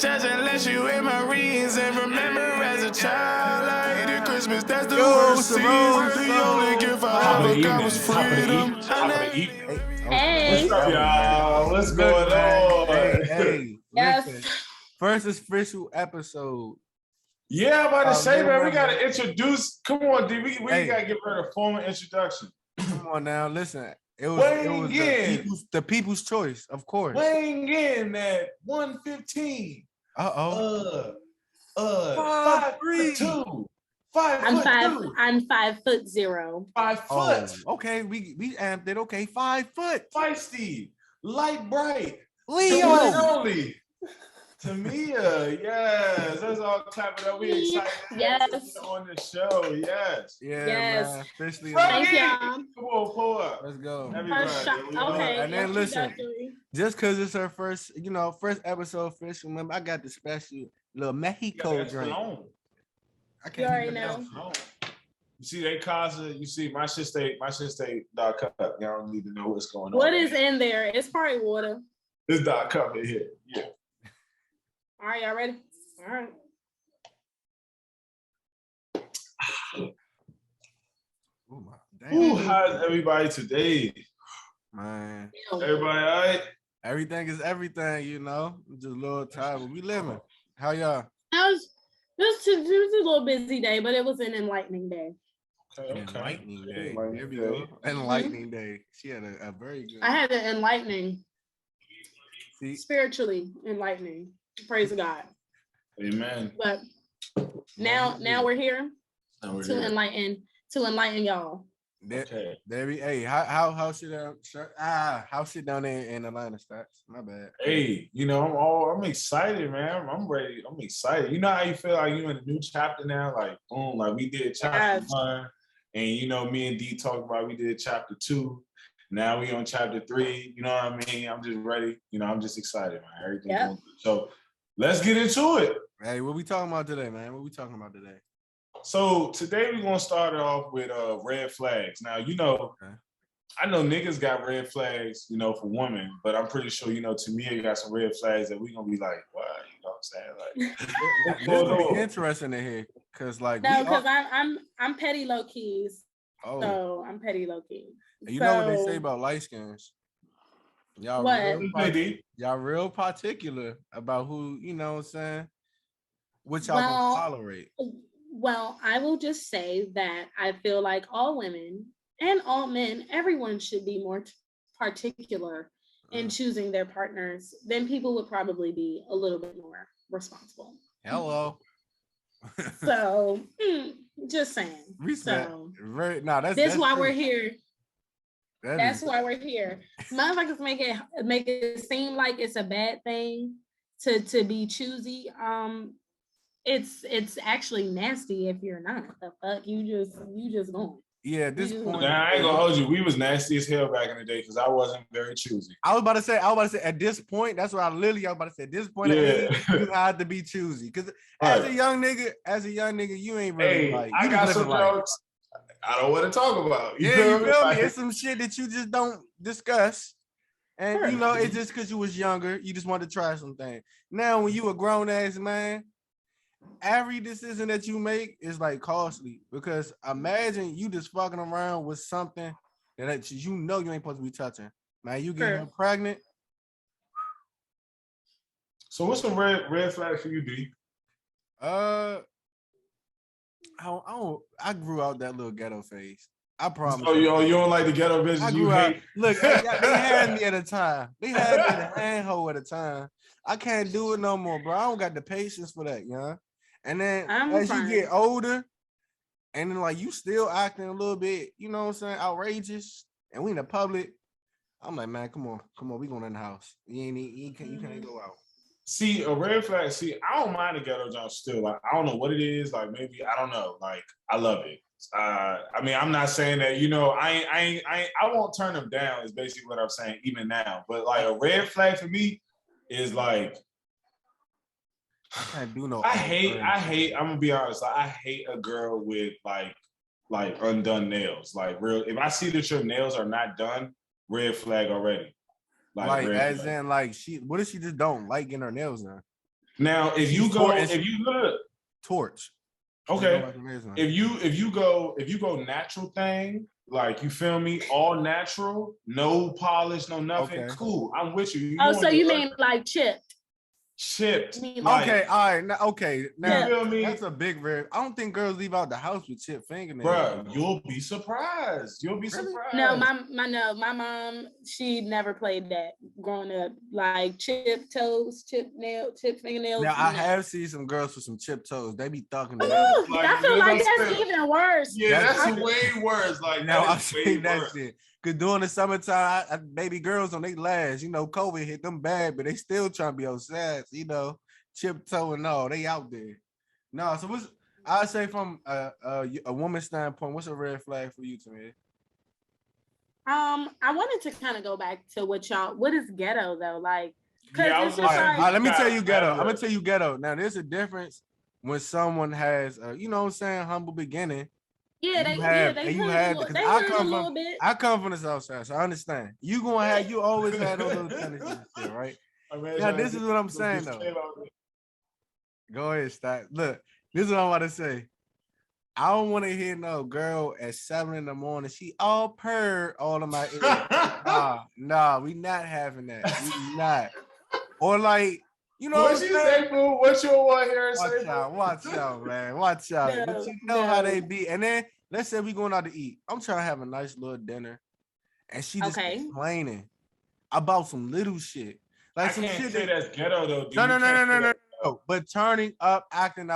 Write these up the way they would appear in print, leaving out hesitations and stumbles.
Just unless you in my reason. Remember as a child, like the Christmas, that's the worst season. The only gift I ever got was freedom. Hey. What's up, y'all? What's going on? Hey, Yes. listen. First official episode. Yeah, I'm about to say, man, we gotta introduce. Come on, D. We gotta give her a formal introduction. Come on now, listen. It was the people's choice, of course. Weighing in at 115. 5'2". 5'2". I'm 5'0". 5 foot. Okay, we amped it. Okay, 5 foot. Feisty, light bright, Leo. only. Tamia, yes, let's all clap it up. We excited Yes. on the show. Yes. Yeah, Yes. man. Officially. Thank y'all. Come on, pull up. Let's go. Okay. And then listen, just because it's her first episode official, remember, I got the special little Mexico drink. I can't You already know. You see, they cause it. You see, my shit stay dark cup. Y'all don't need to know what's going on. What is in there? It's probably water. This dark cup in here. Yeah. All right, y'all ready? All right. Ooh, how's everybody today? Man. Everybody all right? Everything is everything, you know. I'm just a little tired, but we living. How y'all? It was a little busy day, but it was an enlightening day. Okay. Enlightening day. Here we go. Enlightening day. She had a very good. I had an enlightening. See? Spiritually enlightening. Praise God. Amen. But now we're here Now to enlighten y'all. Okay. Hey, how sit down there in Atlanta stats? My bad. Hey, you know, I'm excited, man. I'm ready. I'm excited. You know how you feel like you in a new chapter now? Like, boom, like we did chapter 1, and you know, me and D talked about we did chapter 2. Now we on chapter 3. You know what I mean? I'm just ready. You know, I'm just excited, man. Everything's going good. So let's get into it. Hey, what we talking about today, man? What we talking about today? So today we're gonna start off with red flags. Now, you know, I know niggas got red flags, you know, for women, but I'm pretty sure, you know, Timia got some red flags that we gonna be like, wow, you know what I'm saying? Like, this will be interesting to hear, cause like I'm petty low keys. Oh, so I'm petty low key. You know what they say about light skins? Y'all real particular about who, you know what I'm saying? What y'all gonna tolerate. Well, I will just say that I feel like all women and all men, everyone should be more particular in choosing their partners. Then people would probably be a little bit more responsible. Hello. So, just saying. Respect. So, that's why true. We're here. That's why we're here. Motherfuckers make it seem like it's a bad thing to be choosy. It's actually nasty if you're not. The fuck, you just going. Yeah, at this point. Nah, I ain't gonna hold you. We was nasty as hell back in the day because I wasn't very choosy. I was about to say at this point, that's what I was about to say. At this point, you had to be choosy. Because as a young nigga, you ain't really like. I got some jokes I don't want to talk about. You feel me? It's some shit that you just don't discuss. And you know, it's just because you was younger, you just wanted to try something. Now, when you a grown ass man, every decision that you make is like costly, because imagine you just fucking around with something that you know you ain't supposed to be touching. Man, you get pregnant. So what's some red flags for you, D? I grew out that little ghetto phase. I promise. Oh, you don't like the ghetto bitches you hate? Look, they had me at a time. They had me at a handhold at a time. I can't do it no more, bro. I don't got the patience for that, you know? And then as you get older, and then like you still acting a little bit, you know what I'm saying, outrageous, and we in the public, I'm like, man, come on, we going in the house. You can't go out. See, a red flag. See, I don't mind the ghetto jump still. Like, I don't know what it is. Like, maybe I don't know. Like, I love it. I mean, I'm not saying that, you know, I won't turn them down. Is basically what I'm saying, even now. But like a red flag for me is like, I can't do no. I hate. I'm gonna be honest. Like, I hate a girl with like undone nails. Like, real. If I see that your nails are not done, red flag already. Like as in, like, what if she just don't like getting her nails done? Now, if you look torch. Okay. If you go natural thing, like you feel me, all natural, no polish, no nothing. Okay. Cool. I'm with you. So you mean like chipped? Like, okay, all right. Now, okay, now you feel me? That's a big red. I don't think girls leave out the house with chipped fingernails. Bro, you'll be surprised. Surprised. No, my mom, she never played that growing up. Like chipped toes, chipped fingernails. Now I have seen some girls with some chipped toes. They be thugging. I feel like that's even worse. Yeah, that's way worse. Like now I've seen that shit. Cause during the summertime, baby girls on their last, COVID hit them bad, but they still trying to be outside, chip toe and all, they out there. No, so I'd say from a woman's standpoint, what's a red flag for you, Timia? I wanted to kind of go back to what is ghetto though? Like, it's just let me tell you ghetto. I'm gonna tell you ghetto. Now there's a difference when someone has humble beginning. Yeah, they had because I come from the south side, so I understand. You always had those little tendencies, right? Now this is what I'm saying though. Go ahead, stop. Look, this is what I'm about to say. I don't want to hear no girl at 7 a.m. She all purr all of my ears. Nah, we not having that. We not. Or like, what you say, boo? What you want here? Watch out, man. Watch out. But you know how they be. And then let's say we going out to eat. I'm trying to have a nice little dinner, and she just complaining about some little shit. Like some shit that's ghetto though. Dude. No. But turning up, acting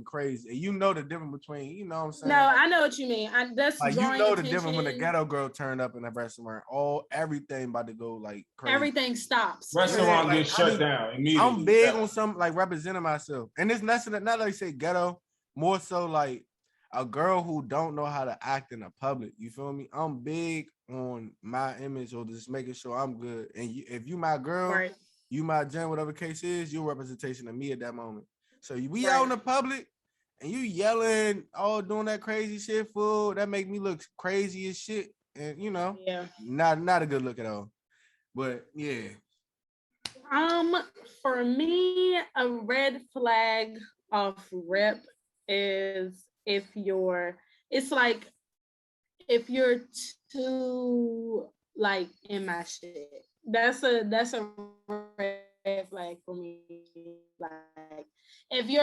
crazy, and the difference between, what I'm saying? No, I know what you mean. That's like the difference when the ghetto girl turned up in a restaurant. Everything about to go like crazy. Everything stops. Restaurant gets shut down immediately. I'm big on some like representing myself, and it's not like I say ghetto, more so like a girl who don't know how to act in a public. You feel me? I'm big on my image or just making sure I'm good. And if you my girl. Right. You my gen, whatever case is, you're a representation of me at that moment. So we out in the public and you yelling, doing that crazy shit, fool. That make me look crazy as shit. And not a good look at all. But yeah. For me, a red flag off rip is if you're too like in my shit. That's a red flag for me. Like if you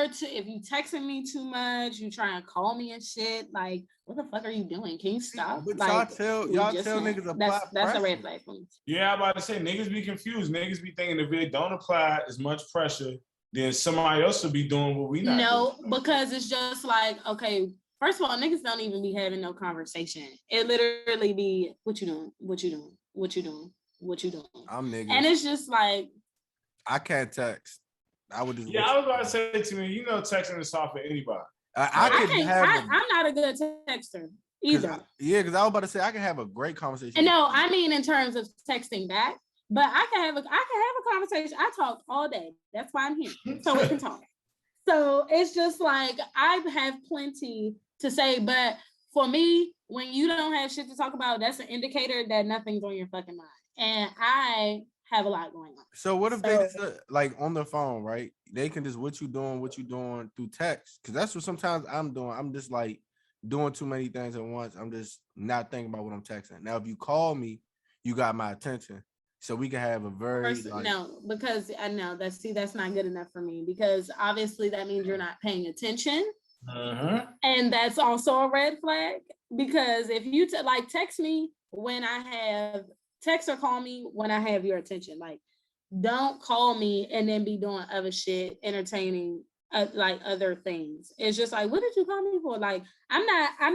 texting me too much, you trying to call me and shit, like what the fuck are you doing? Can you stop? But like y'all tell niggas that's a red flag for me. Yeah, I'm about to say niggas be confused. Niggas be thinking if it don't apply as much pressure, then somebody else will be doing what we not doing. No, because it's just like, okay, first of all, niggas don't even be having no conversation. It literally be what you doing, what you doing, what you doing. What you doing? I'm nigga. And it's just like I can't text. I would just I was about to say to me, texting is soft for anybody. I'm not a good texter either. Because I was about to say I can have a great conversation. And no, I mean in terms of texting back, but I can have a conversation. I talk all day. That's why I'm here. So we can talk. So it's just like I have plenty to say, but for me, when you don't have shit to talk about, that's an indicator that nothing's on your fucking mind. And I have a lot going on. So what if they just, like on the phone, right? They can just what you doing through text? Because that's what sometimes I'm doing. I'm just like doing too many things at once. I'm just not thinking about what I'm texting. Now, if you call me, you got my attention. So we can have a very no, because I know that's not good enough for me, because obviously that means you're not paying attention. And that's also a red flag, because if you text me when I have text or call me when I have your attention. Like, don't call me and then be doing other shit, entertaining like other things. It's just like, what did you call me for? Like, I'm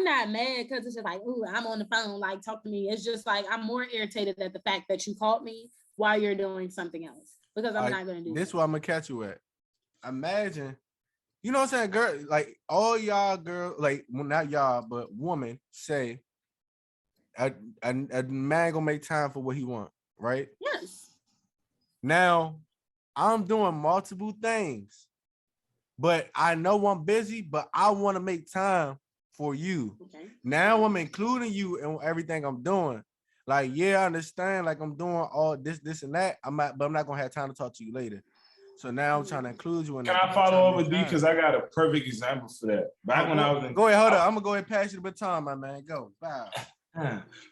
not mad because it's just like, ooh, I'm on the phone, like talk to me. It's just like I'm more irritated at the fact that you called me while you're doing something else, because I'm not gonna do this. What I'm gonna catch you at. Imagine, you know what I'm saying, girl, like all y'all girls, like, well, not y'all, but women say a man gonna make time for what he want, right? Yes. Now, I'm doing multiple things, but I know I'm busy, but I want to make time for you. Okay. Now I'm including you in everything I'm doing. Like, yeah, I understand. Like, I'm doing all this, and that. But I'm not gonna have time to talk to you later. So now I'm trying to include you in that. Can I follow up with D? Because I got a perfect example for that. Back when I was in, go ahead, hold up. I'm gonna go ahead and pass you the baton, my man. Go. Wow.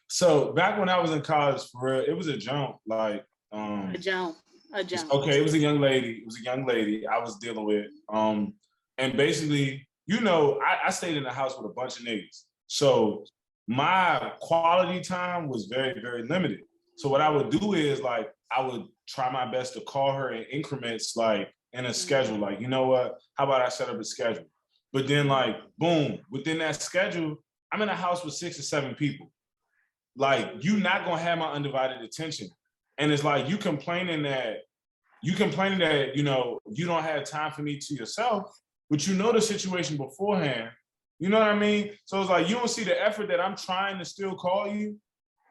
So back when I was in college, for real, it was a jump. Like a jump. Okay, it was a young lady. It was a young lady I was dealing with. And basically, you know, I stayed in the house with a bunch of niggas. So my quality time was very, very limited. So what I would do is like I would try my best to call her in increments, like in a schedule. Like, you know what? How about I set up a schedule? But then like, boom, within that schedule, I'm in a house with 6 or 7 people. Like, you're not gonna have my undivided attention. And it's like you complaining that, you know, you don't have time for me to yourself, but you know the situation beforehand. You know what I mean? So it's like you don't see the effort that I'm trying to still call you,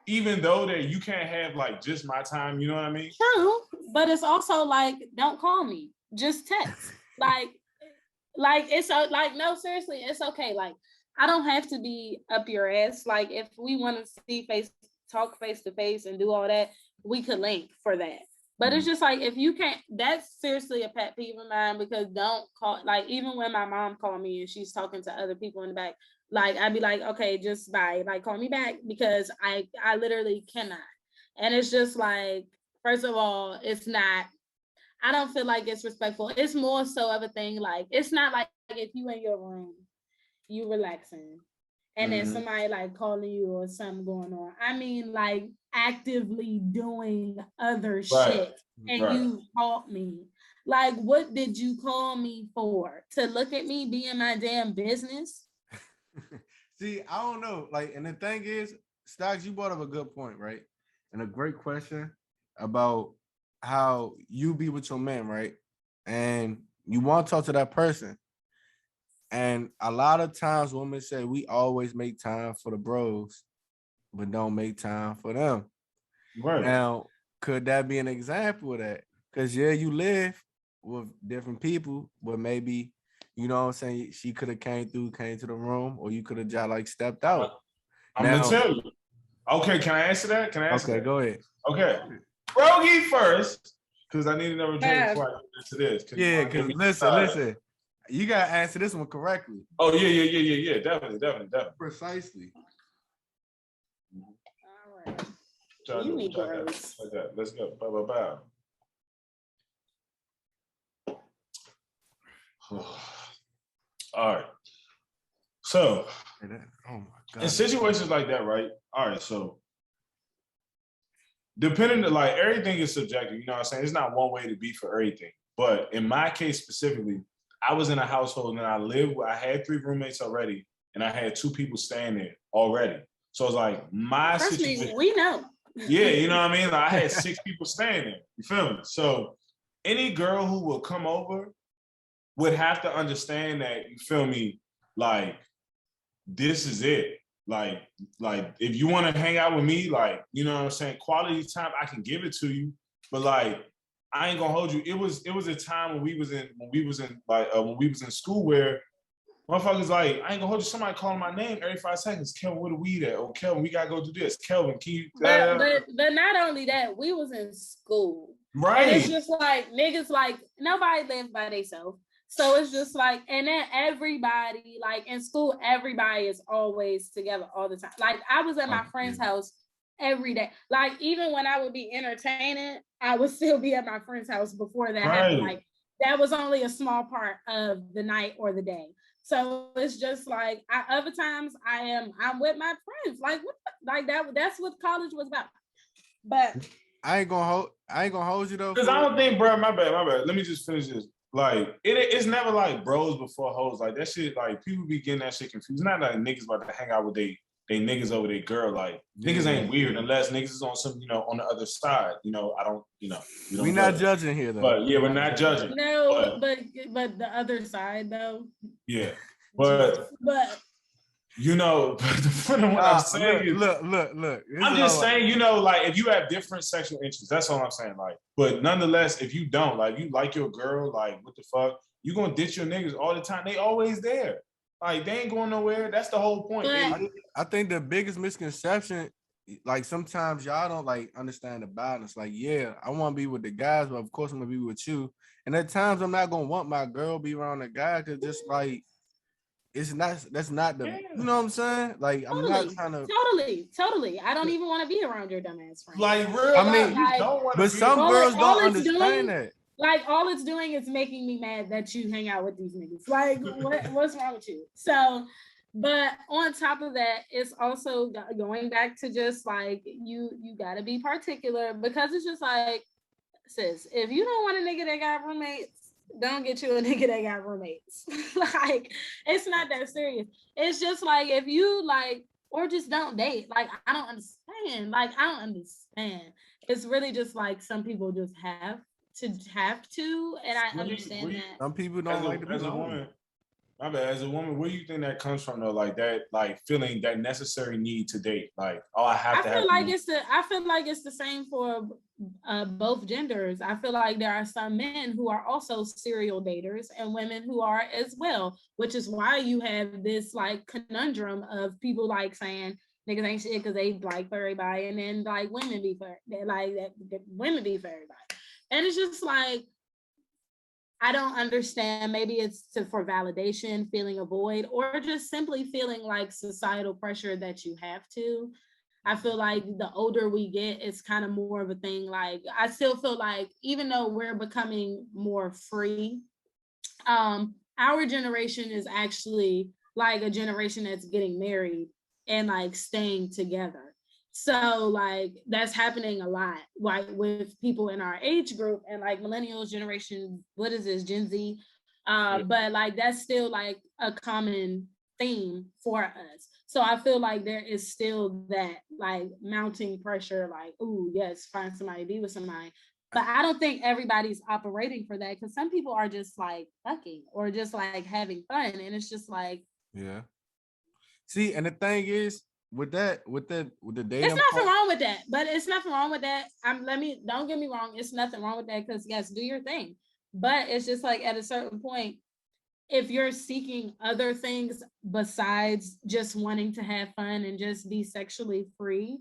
even though that you can't have like just my time. You know what I mean? True, but it's also like, don't call me, just text. like it's like, no, seriously, it's okay. Like, I don't have to be up your ass. Like, if we want to talk face to face and do all that, we could link for that. But it's just like, if you can't, that's seriously a pet peeve of mine, because don't call, like, even when my mom called me and she's talking to other people in the back, like, I'd be like, okay, just bye, like, call me back, because I literally cannot. And it's just like, first of all, it's not, I don't feel like it's respectful. It's more so of a thing, like, it's not like if you in your room, you relaxing, and then somebody like calling you or something going on. I mean, like, actively doing other shit, and you called me. Like, what did you call me for? To look at me being my damn business? See, I don't know. Like, and the thing is, Stocks, you brought up a good point, right? And a great question about how you be with your man, right? And you want to talk to that person. And a lot of times women say we always make time for the bros, but don't make time for them. Right. Now, could that be an example of that? Because yeah, you live with different people, but maybe, you know what I'm saying, she could have came to the room, or you could have just like stepped out. I'm gonna tell you. Okay, can I answer that? Okay, go ahead. Okay. Brogy first, because I need another drink before I get into this. Yeah, because listen. You gotta answer this one correctly. Oh, yeah. Definitely. Precisely. All right. You need gross. Let's go. Bow. All right. So, oh my God. In situations like that, right? All right, so depending, like, everything is subjective, you know what I'm saying? It's not one way to be for everything. But in my case specifically, I was in a household and I had 3 roommates already, and I had 2 people staying there already. So it's like my situation. We know. Yeah, you know what I mean? Like, I had 6 people staying there. You feel me? So any girl who will come over would have to understand that, you feel me, like, this is it. Like if you want to hang out with me, like, you know what I'm saying, quality time, I can give it to you. But like, I ain't gonna hold you. It was a time when we was in school where motherfuckers like, I ain't gonna hold you, somebody calling my name every 5 seconds. Kelvin, where the weed at? Oh, Kelvin, we gotta go do this. Kelvin, can you? But not only that, we was in school. Right. And it's just like, niggas, like, nobody lives by themselves. So it's just like, and then everybody, like, in school, everybody is always together all the time. Like, I was at my friend's house every day. Like, even when I would be entertaining, I would still be at my friend's house before that happened. Like, that was only a small part of the night or the day. So it's just like, other times I'm with my friends. Like, that's what college was about. But I ain't gonna hold you though. Because I don't think, bro, my bad. Let me just finish this. Like, it's never like bros before hoes. Like, that shit, like, people be getting that shit confused. Not like niggas about to hang out with they niggas over their girl. Like, niggas ain't weird unless niggas is on some, you know, on the other side. You know, I don't, you know. We're not judging here though. But yeah, we're not judging. No, but the other side though. Yeah. But you know, the point of what I'm saying is, look. I'm just saying, you know, like, if you have different sexual interests, that's all I'm saying. Like, but nonetheless, if you don't, like, you like your girl, like, what the fuck, you gonna ditch your niggas all the time. They always there. Like, they ain't going nowhere. That's the whole point. I think the biggest misconception, like, sometimes y'all don't like understand the balance. Like, yeah, I want to be with the guys, but of course I'm gonna be with you. And at times I'm not gonna want my girl be around a guy because just like that's not the you know what I'm saying? Like I'm not trying to totally. I don't even want to be around your dumbass friend. Like real, I mean, you don't want to. But some girls don't understand that. Like all it's doing is making me mad that you hang out with these niggas. Like what's wrong with you? So, but on top of that, it's also going back to just like you gotta be particular because it's just like, sis, if you don't want a nigga that got roommates, don't get you a nigga that got roommates. Like it's not that serious. It's just like if you like or just don't date. Like I don't understand. It's really just like some people just have to, and I understand that. Some people don't like to be woman. My bad. As a woman, where do you think that comes from though? Like that, like feeling that necessary need to date. Like, oh, I feel like it's the same for both genders. I feel like there are some men who are also serial daters and women who are as well, which is why you have this like conundrum of people like saying niggas ain't shit because they like for everybody, and then like women be for women be for everybody. And it's just like, I don't understand. Maybe it's for validation, feeling a void, or just simply feeling like societal pressure that you have to. I feel like the older we get, it's kind of more of a thing. Like, I still feel like even though we're becoming more free, our generation is actually like a generation that's getting married and like staying together. So like that's happening a lot, like with people in our age group and like millennials generation, what is this, Gen Z? But like that's still like a common theme for us. So I feel like there is still that like mounting pressure, like, ooh, yes, find somebody, be with somebody. But I don't think everybody's operating for that because some people are just like fucking or just like having fun. And it's just like, yeah. See, and the thing is, with the dating, it's nothing wrong with that, but it's nothing wrong with that. Don't get me wrong, it's nothing wrong with that because yes, do your thing. But it's just like at a certain point, if you're seeking other things besides just wanting to have fun and just be sexually free,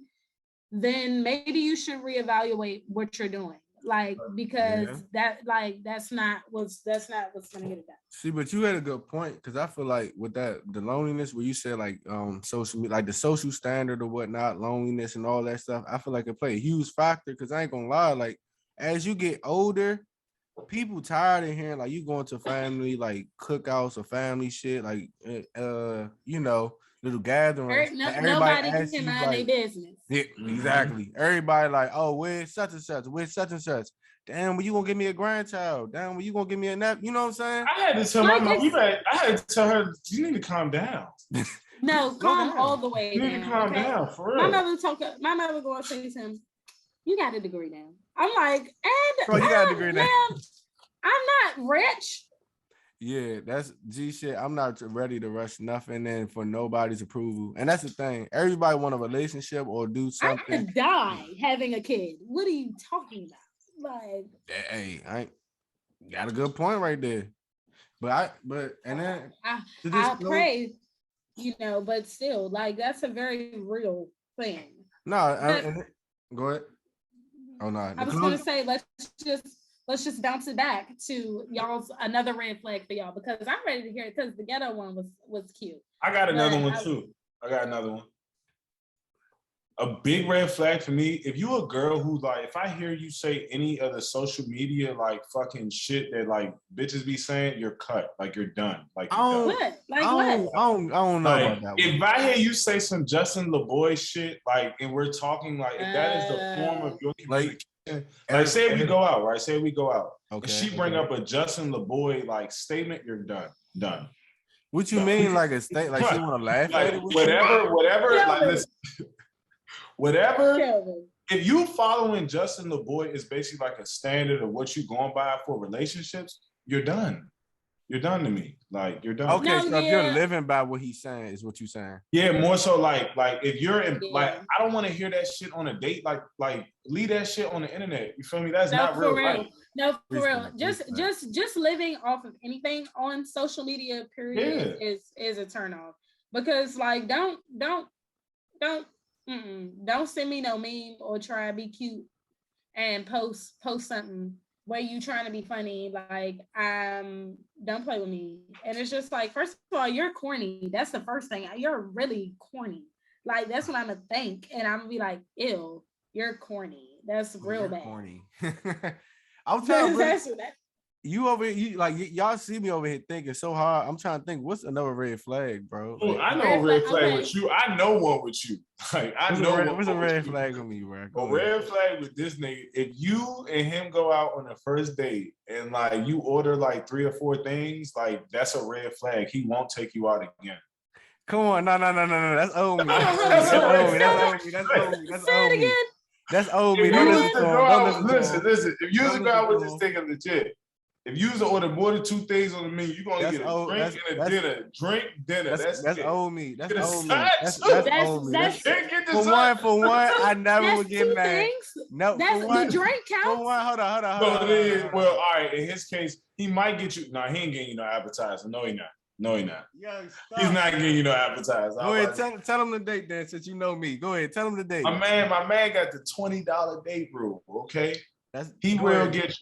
then maybe you should reevaluate what you're doing. Like, because that's not what's gonna get it done. See, but you had a good point because I feel like with that the loneliness where you said like social media, like the social standard or whatnot, loneliness and all that stuff, I feel like it play a huge factor because I ain't gonna lie, like as you get older, people tired of hearing like you going to family like cookouts or family shit, like you know, little gatherings. Nobody can mind their business. Yeah, exactly. Everybody like, oh, where's such and such? Where's such and such? Damn, when you gonna give me a grandchild? Damn, when you gonna give me a nap? You know what I'm saying? I had to tell my mom, I had to tell her, you need to calm down. No, calm all the way down. You need to calm down, for real. My mother going to say to him, you got a degree now. I'm like, and bro, you got a degree now. I'm not rich. Yeah, that's G shit. I'm not ready to rush nothing in for nobody's approval. And that's the thing. Everybody want a relationship or do something. I could die having a kid. What are you talking about? Like, hey, I got a good point right there. I pray, you know, but still, like that's a very real thing. No, go ahead. Oh no. I was gonna say let's just bounce it back to y'all's another red flag for y'all because I'm ready to hear it because the ghetto one was cute. I got another one too. I got another one. A big red flag for me, if you a girl who like, if I hear you say any of the social media like fucking shit that like bitches be saying, you're cut. Like you're done. Like you're done. What? Like I don't know like, about that one. If I hear you say some Justin LeBoy shit, like, and we're talking like, if that is the form of your communication, like say we go out, right? Say we go out. Okay. If she bring up a Justin LeBoy like statement, you're done. Done. What you mean, like a state? Like she want to laugh like, at it? Whatever. Like listen, whatever. If you following Justin LeBoy is basically like a standard of what you going by for relationships, you're done. You're done to me. Like you're done. Okay, so if you're living by what he's saying, is what you're saying. Yeah, more so like if you're in like, I don't want to hear that shit on a date. Like leave that shit on the internet. You feel me? That's not real life. No, for real. Just living off of anything on social media, period, is a turn off. Because like don't send me no meme or try to be cute and post something where you trying to be funny, like, don't play with me. And it's just like, first of all, you're corny. That's the first thing. You're really corny. Like, that's what I'm gonna think. And I'm gonna be like, ew, you're corny. That's real bad. Corny. I'm trying to y'all see me over here thinking so hard. I'm trying to think, what's another red flag, bro? Like, I know a red flag with you. I know one with you. Like, what's a red flag with me, bro? A red flag with this nigga. If you and him go out on the first date and like you order like 3 or 4 things, like that's a red flag. He won't take you out again. Come on, no. That's old me. That's old me. That's old me. Listen. If you was to go out with this nigga legit, if you was to order more than 2 things on the menu, you're gonna get a drink and a dinner. Drink, dinner. That's old me. That's old me. That's old me. For one, I never would get mad. No, that's the drink count. For one, hold on. Well, all right. In his case, he might get you. No, he ain't getting you no appetizer. No, he not. Yo, he's not getting you no appetizer. Go ahead, tell him the date then, since you know me. Go ahead, tell him the date. My man got the $20 date rule. Okay, he will get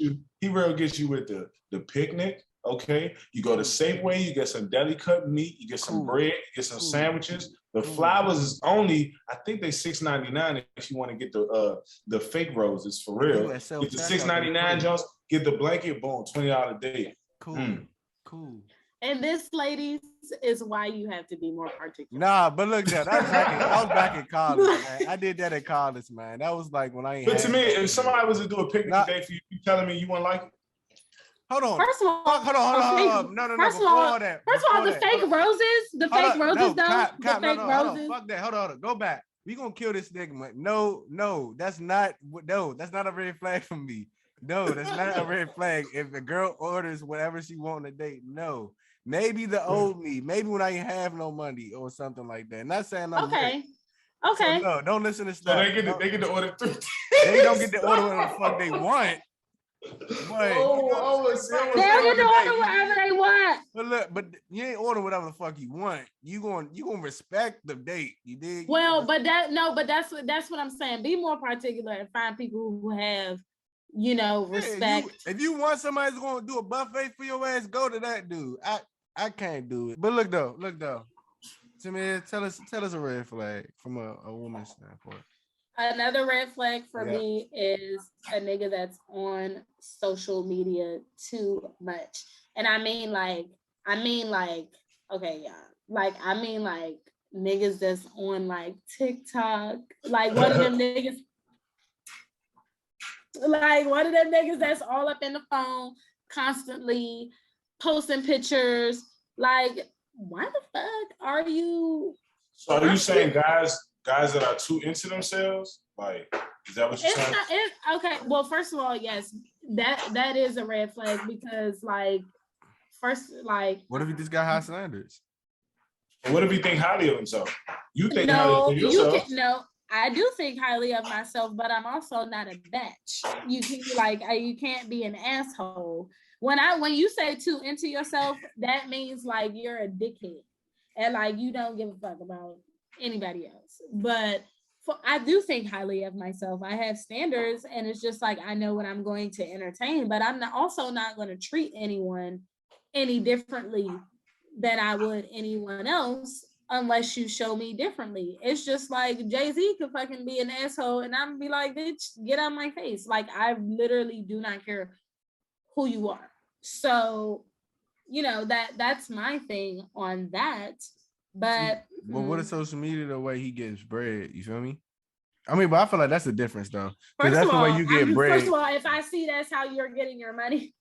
you with the picnic. Okay, you go to Safeway, you get some deli cut meat, you get some bread, you get some sandwiches. The flowers is only, I think they $6.99 if you want to get the fake roses for real. Get the $6.99 Jones, get the blanket, boom, $20 date. Cool. And this, ladies, is why you have to be more particular. Nah, but look, I was back in college, man. I did that in college, man. That was like when I ain't. But to me, if somebody was to do a picnic day for you, you telling me you wouldn't like it? Hold on. First of all, hold on. No. First of all, the fake roses, the fake roses. Fuck that. Hold on. Go back. We gonna kill this nigga. No, that's not a red flag for me. No, that's not a red flag. If a girl orders whatever she want on a date, no. Maybe the old me. Maybe when I ain't have no money or something like that. Not saying I'm okay. So, no, don't listen to stuff. So they get to order 3. They don't get to order whatever the fuck they want. But they'll get to order whatever they want. But look, but you ain't order whatever the fuck you want. You gonna respect the date. You dig? Well, but that's what I'm saying. Be more particular and find people who have, respect. If you want somebody who's gonna do a buffet for your ass, go to that dude. I can't do it. But look though. Timia, tell us a red flag from a woman's standpoint. Another red flag for me is a nigga that's on social media too much. And I mean like niggas that's on like TikTok, like one of them niggas. Like one of them niggas that's all up in the phone, constantly posting pictures. Like, why the fuck are you? So are you saying guys that are too into themselves? Like, is that what you're saying? Okay. Well, first of all, yes, that is a red flag because, like, what if he just got high standards? What if he think highly of himself? You think highly of yourself? I do think highly of myself, but I'm also not a bitch. You can't be an asshole. When you say too into yourself, that means like you're a dickhead and like you don't give a fuck about anybody else. But I do think highly of myself. I have standards, and it's just like I know what I'm going to entertain, but I'm also not going to treat anyone any differently than I would anyone else. Unless you show me differently. It's just like Jay-Z could fucking be an asshole and I'm gonna be like, bitch, get out of my face. Like, I literally do not care who you are. So, that's my thing on that. But what is social media the way he gets bread? You feel me? I mean, but I feel like that's the difference though. Because that's the way you get bread. First of all, if I see that's how you're getting your money,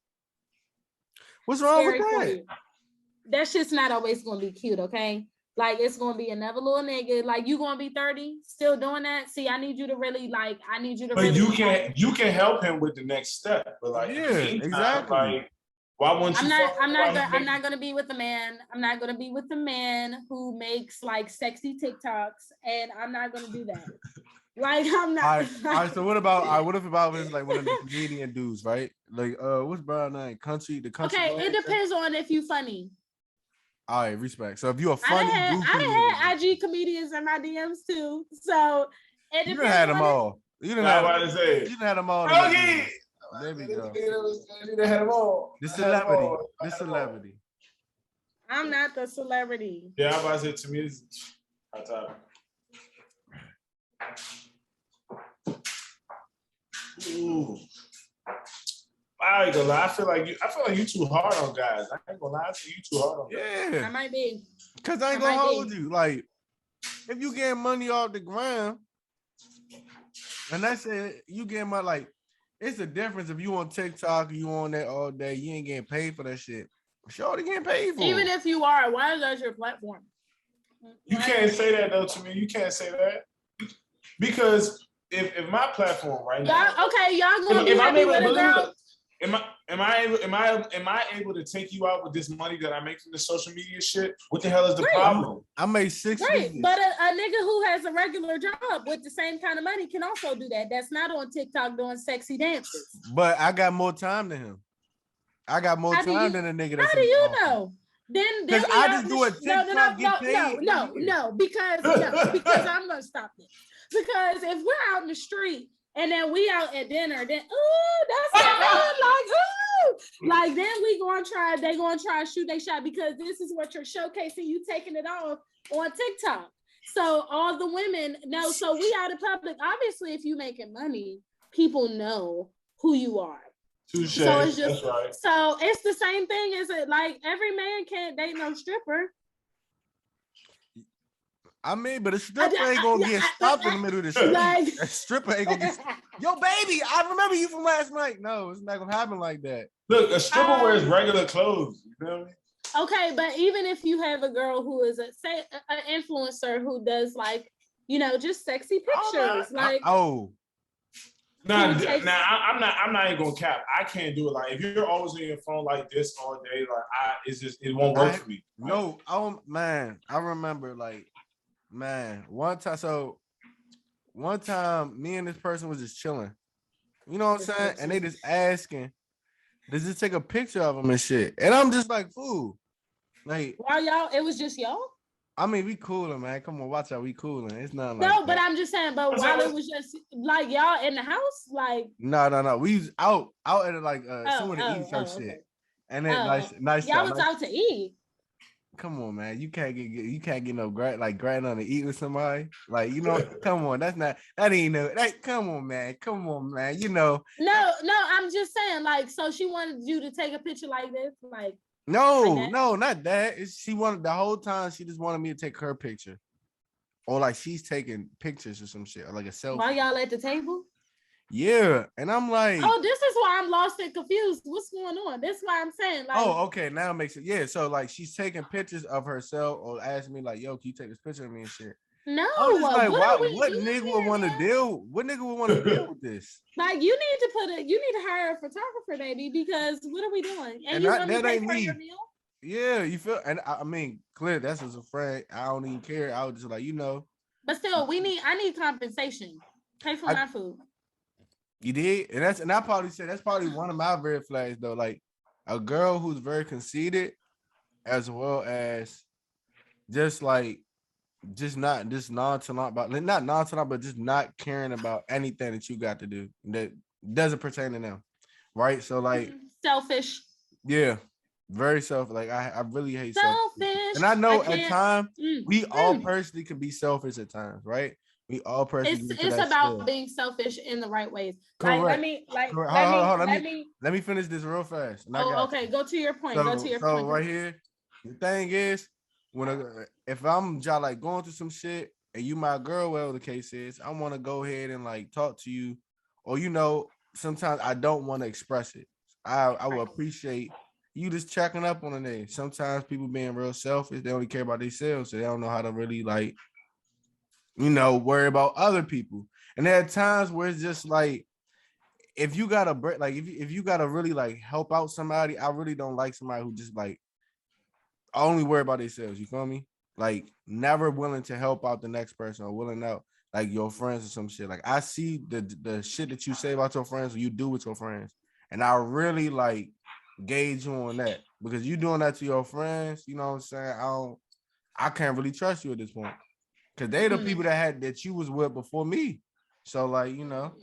what's wrong with that? That shit's not always gonna be cute, okay? Like, it's gonna be another little nigga. Like, you gonna be 30, still doing that? See, I need you to really. But you can help him with the next step. But like, exactly. Like, why won't you? I'm not gonna be with the man. I'm not gonna be with the man who makes like sexy TikToks, and I'm not gonna do that. Like, I'm not. All right. So what if it's like one of the comedian dudes, right? Like, what's Brian name? Country. Okay, it depends on if you funny. All right, respect. So if you're a funny, I had IG comedians in my DMs too. So you done had them all. You done had them all. There we go. The celebrity. The celebrity. I'm not the celebrity. Yeah, I'm about to say to me, it's hot topic. Ooh. I ain't gonna lie. I feel like you too hard on guys. I ain't gonna lie. I think you too hard on guys. Yeah. I might be. Cause I ain't gonna hold you. Like, if you get money off the ground, and that's it, you get money. Like, it's a difference if you on TikTok, you on that all day, you ain't getting paid for that shit. Shorty getting paid for. Even if you are, why is that your platform? You can't say that though to me. You can't say that because if my platform right now, y'all gonna be happy with a girl. Am I able to take you out with this money that I make from the social media shit? What the hell is the problem? I made 6 figures. But a nigga who has a regular job with the same kind of money can also do that. That's not on TikTok doing sexy dances. But I got more time than him. I got more time than a nigga. How do you know? Then because I just do a TikTok no, because I'm gonna stop this. Because if we're out in the street and then we out at dinner, then that's like then they gonna try to shoot their shot because this is what you're showcasing, you taking it off on TikTok. So all the women know, so we out in public. Obviously, if you making money, people know who you are. Touché. So it's just right. So it's the same thing as it like every man can't date no stripper. I mean, but a stripper ain't gonna get stopped in the middle of the street. Like, a stripper ain't gonna get yo, baby, I remember you from last night. No, it's not gonna happen like that. Look, a stripper wears regular clothes. You feel me? Okay, but even if you have a girl who is an influencer who does like, just sexy pictures, I'm not even gonna cap. I can't do it. Like if you're always on your phone like this all day, like it won't work for me. No, I remember one time me and this person was just chilling. You know what I'm saying? And they just asking, does it take a picture of them and shit? And I'm just like, fool. Like, why y'all? It was just y'all? I mean, we cooling, man. Come on, watch out, we cooling. It's not like no, but I'm just saying, but while it was just like y'all in the house, like no. We was out at like somewhere to eat some shit. And then nice y'all was out to eat. Come on, man. You can't get no gratin on to eat with somebody. Like, come on, come on, man. No, I'm just saying, like, so she wanted you to take a picture like this, like. No, not that. She wanted the whole time. She just wanted me to take her picture, or like she's taking pictures or some shit, or like a selfie. While y'all at the table? Yeah, and I'm like, oh, this is why I'm lost and confused. What's going on? That's why I'm saying, like, oh, okay, now it makes it. Yeah, so like she's taking pictures of herself, or asking me like, yo, can you take this picture of me and shit? No, like, what nigga would want to deal? What nigga would want to deal with this? Like, you need to hire a photographer, baby, because what are we doing? And you want me to pay for your meal? Yeah, you feel, and I mean, clear. That's as a friend. I don't even care. I was just like, But still, I need compensation. Pay for my food. You did, and I probably said that's probably one of my red flags though. Like a girl who's very conceited, as well as just nonchalant about, not nonchalant, but just not caring about anything that you got to do that doesn't pertain to them, right? So like selfish. Yeah, very selfish. Like I really hate selfish. And I know at times we all personally can be selfish at times, right? We all personally. It's about being selfish in the right ways. Correct. Let me finish this real fast. Okay. Go to your point. So right here, the thing is, if I'm just like going through some shit and you my girl, whatever the case is, I want to go ahead and like talk to you, or sometimes I don't want to express it. I will appreciate you just checking up on a nigga. Sometimes people being real selfish, they only care about themselves, so they don't know how to really like, worry about other people. And there are times where it's just like, if you gotta break, like if you gotta really like help out somebody, I really don't like somebody who just like only worry about themselves. You feel me? Like never willing to help out the next person or willing out like your friends or some shit. Like I see the shit that you say about your friends, or you do with your friends, and I really like gauge you on that, because you doing that to your friends. You know what I'm saying? I can't really trust you at this point, because they the people that you was with before me. So like, go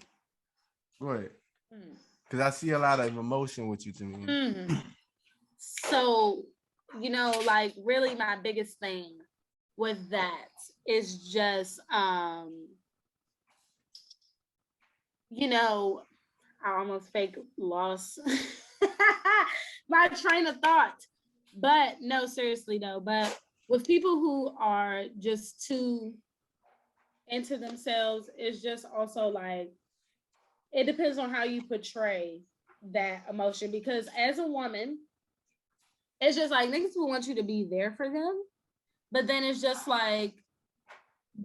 ahead. Because I see a lot of emotion with you, to me. Mm. So, like really my biggest thing with that is just, I almost fake lost my train of thought. But no, seriously though, but with people who are just too into themselves, it's just also like, it depends on how you portray that emotion. Because as a woman, it's just like niggas will want you to be there for them, but then it's just like,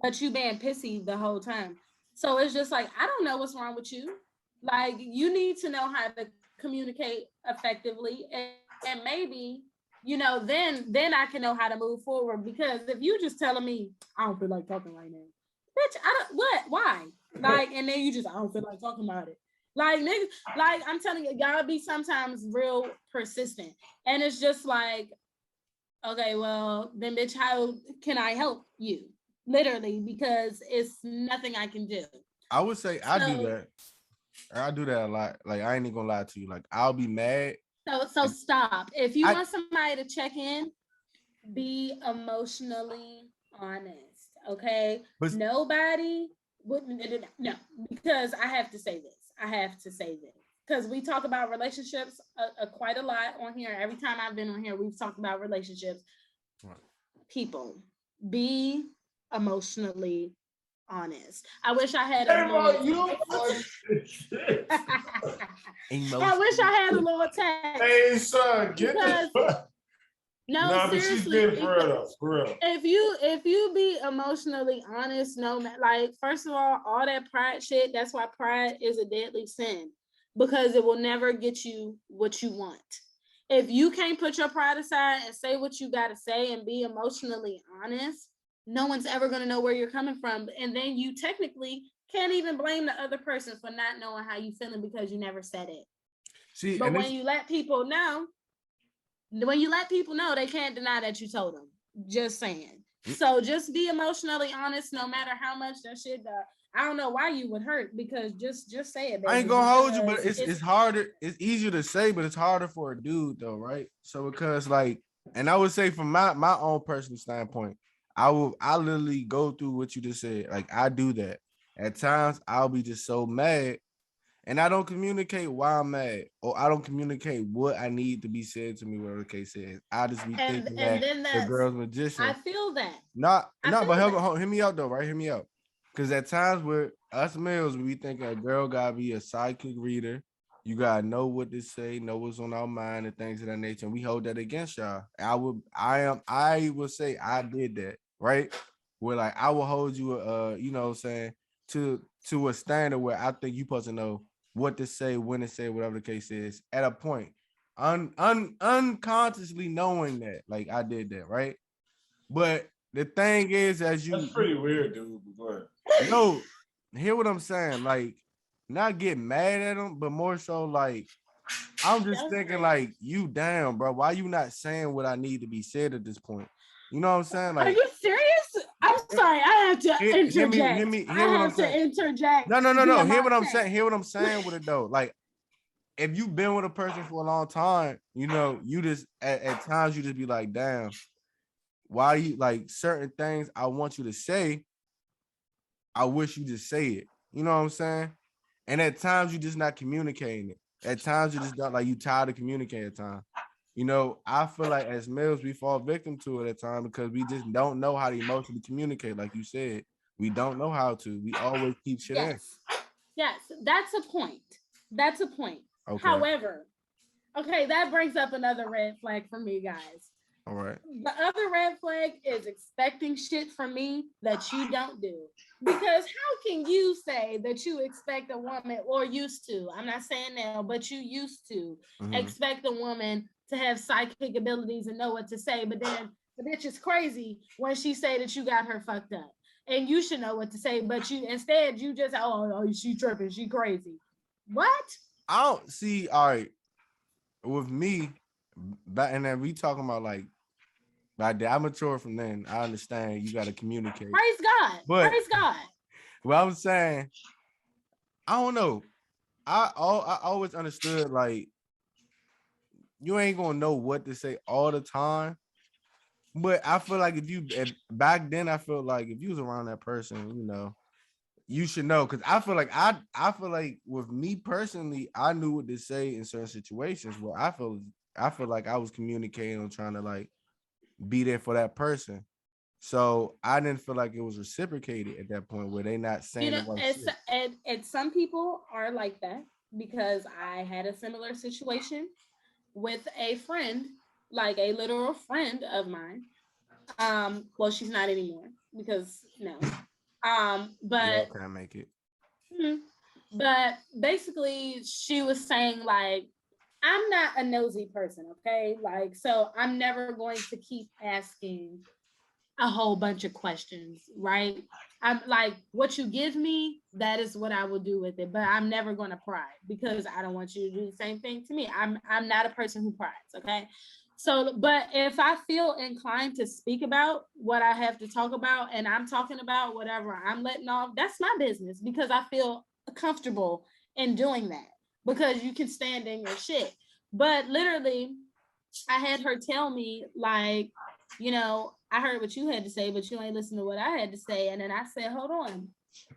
but you being pissy the whole time. So it's just like, I don't know what's wrong with you. Like, you need to know how to communicate effectively, and maybe, then I can know how to move forward. Because if you just telling me I don't feel like talking right now, bitch, I don't, what, why? Like, and then you just, I don't feel like talking about it. Like, niggas, like, I'm telling you, y'all be sometimes real persistent, and it's just like, okay, well then, bitch, how can I help you? Literally, because it's nothing I can do. I would say I do that. I do that a lot. Like, I ain't even gonna lie to you. Like, I'll be mad. So stop. If you want somebody to check in, be emotionally honest. Okay. But nobody would, no, because I have to say this. Because we talk about relationships quite a lot on here. Every time I've been on here, we've talked about relationships. Right. People, be emotionally honest. I wish I had a little I wish I had a little text. Hey son, get this. No, seriously. But she's good for real. If you be emotionally honest, no, like, first of all that pride shit, that's why pride is a deadly sin, because it will never get you what you want. If you can't put your pride aside and say what you got to say and be emotionally honest, no one's ever going to know where you're coming from. And then you technically can't even blame the other person for not knowing how you feeling because you never said it. See, but when you let people know, they can't deny that you told them. Just saying. So just be emotionally honest, no matter how much that shit does. I don't know why you would hurt, because just say it, baby. I ain't gonna hold you, but it's harder. It's easier to say, but it's harder for a dude though, right? So because, like, and I would say from my own personal standpoint, I literally go through what you just said. Like, I do that. At times I'll be just so mad, and I don't communicate why I'm mad, or I don't communicate what I need to be said to me, whatever the case is. I just be thinking that the girl's magician. I feel that. But hear me out though, right? Hear me out. Because at times with us males, we think a girl gotta be a psychic reader. You gotta know what to say, know what's on our mind, and things of that nature. And we hold that against y'all. I would say I did that, right? Where, like, I will hold you, you know what I'm saying, to a standard where I think you supposed to know what to say, when to say, whatever the case is, at a point. Unconsciously knowing that, like, I did that, right? But the thing is, that's pretty weird, dude. But no, hear what I'm saying? Like, not get mad at him, but more so like, I'm just thinking, like, you damn, bro, why you not saying what I need to be said at this point? You know what I'm saying? Like, are you serious? I'm sorry, I have to interject. Interject. No. Hear what I'm saying. Hear what I'm saying with it though. Like, if you've been with a person for a long time, you just at times you just be like, damn, why you, like, certain things I want you to say, I wish you just say it. You know what I'm saying? And at times you just not communicating it. At times you just not, like, you tired of communicating at times. I feel like as males, we fall victim to it at times because we just don't know how to emotionally communicate. Like you said, we don't know how to. We always keep shit in. Yes, that's a point. Okay. However, that brings up another red flag for me, guys. All right. The other red flag is expecting shit from me that you don't do. Because how can you say that you expect a woman, or used to, I'm not saying now, but you used to expect a woman to have psychic abilities and know what to say, but then the bitch is crazy when she say that you got her fucked up. And you should know what to say, but you just, she tripping, she crazy. What? I don't see, all right, with me, and then we talking about, like I mature from then. I understand you got to communicate. Praise God. But, praise God. Well, I'm saying, I don't know. I always understood like you ain't gonna know what to say all the time. But I feel like back then, I feel like if you was around that person, you should know. Cause I feel like I feel like with me personally, I knew what to say in certain situations where I feel like I was communicating and trying to like be there for that person. So I didn't feel like it was reciprocated at that point where they not saying the right shit. And some people are like that because I had a similar situation with a friend, like a literal friend of mine. Well, she's not anymore because no. Yeah, But can I make it? but basically she was saying like I'm not a nosy person, okay? Like so I'm never going to keep asking a whole bunch of questions, right? I'm like, what you give me, that is what I will do with it. But I'm never going to pry because I don't want you to do the same thing to me. I'm not a person who pries, okay? So, but if I feel inclined to speak about what I have to talk about and I'm talking about whatever I'm letting off, that's my business because I feel comfortable in doing that because you can stand in your shit. But literally, I had her tell me, like, I heard what you had to say, but you ain't listen to what I had to say. And then I said, hold on,